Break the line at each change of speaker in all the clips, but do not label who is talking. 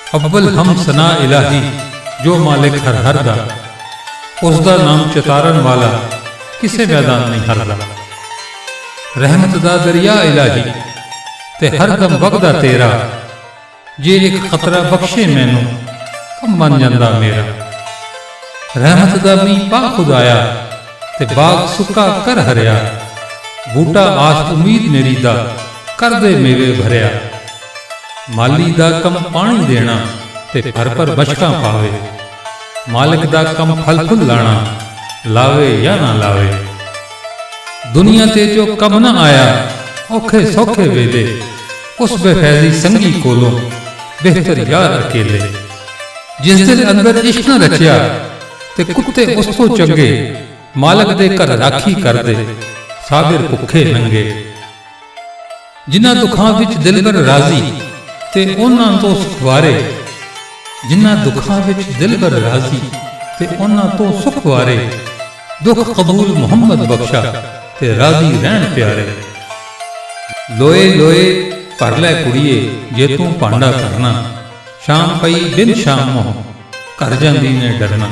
अव्वल हम सना इलाही जो मालिक हर हर दा, उसका नाम चतारन वाला किसे मैदान नहीं हरदा। रहमत दा दरिया इलाही ते हर दम वगदा तेरा, जे एक खतरा बख्शे मैनू कम बन जांदा मेरा। रहमत दा मी पा खुदाया ते बाग सुक्का कर हरिया, बूटा आस उम्मीद मेरी दा कर दे मेवे भरिया। माली दा कम पानी देना ते भर पर बशकां पावे, मालिक दा कम फल फुल लाना लावे या ना लावे। दुनिया ते जो कम न आया औखे सौखे वेले, उस बेफैजी संगी कोलों बेहतर यार अकेले। जिस दिल अंदर इश्क न रचिया ते कुत्ते उस तो चंगे, मालिक दे घर राखी कर दे साबिर भुखे नंगे। जिन्हां दुखां विच दिलबर राजी ते उन्हां तो सुख वारे, जिन्हां दुखां विच दिलबर राजी ते उन्हां तो सुख वारे। दुख कबूल मुहम्मद बख्शा ते राजी रहन प्यारे। लोए लोए भर लै कुड़िए जे तू भांडा करना, शाम पई बिन शाम मोह घर जांदी ने डरना।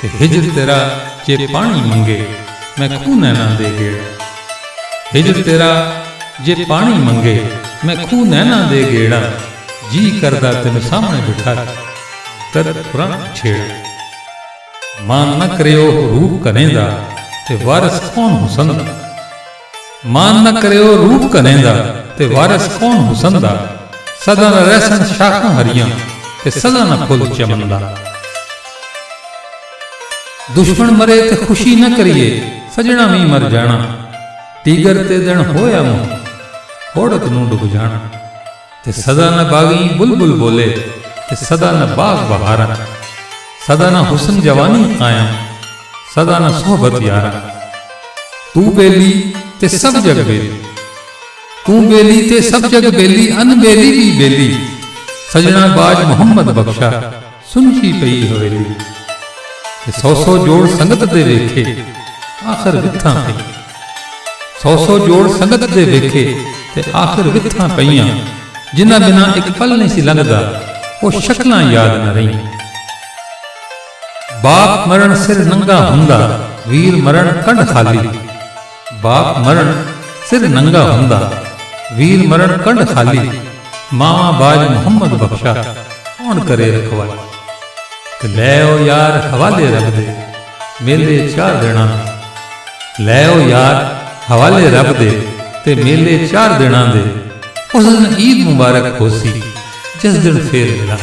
ते हिजर तेरा जे पानी मंगे मैं खूह नैना दे गेड़ा, हिजर तेरा जे पानी मंगे मैं खूह नैना दे गेड़ा। जी करदा तेन सामने बिठा कर पुराण छेड़। मान न करियो रूप कनेंदा ते वारस कौन हुसन दा, मान न करियो रूप कनेंदा ते वारस कौन हुसन दा। सदा न रहसन शाखां हरियां ते सदा न फुल चमनदा। दुश्मन मरे ते खुशी न करिए सजना भी मर जाना, तीगर ते दिन होया मुंह होड़त नूं डुब जाना। ते सदा न बागी बुलबुल बोले ते सदा न बाग बहारा, सदा न हुसन जवानी कायम सदा न सोहबत यारा। तू बेली ते सब जग बेली, तू बेली ते सब जग बेली, अन बेली भी बेली। सजना बाज मुहम्मद बख्शा सुनची पई हवेली। सौ सौ जोड़ संगत दे वेखे आखिर विथां पई, सौ सौ जोड़ संगत दे वेखे ते आखिर विथां पईयां। जिन्हां बिना एक पल नहीं सी लंघदा वो शक्लां याद न रही। बाप मरण सिर नंगा हुंदा वीर मरण कंड खाली, बाप मरण सिर नंगा हुंदा वीर मरण कंड खाली। मावा बाज मुहम्मद बख्शा कौन करे रखवाली। लै ओ यार हवाले रब दे मेले चार दिना, लै ओ यार हवाले रब दे ते मेले चार दिना दे। उस दिन ईद मुबारक होसी जिस दिन फेर मिला।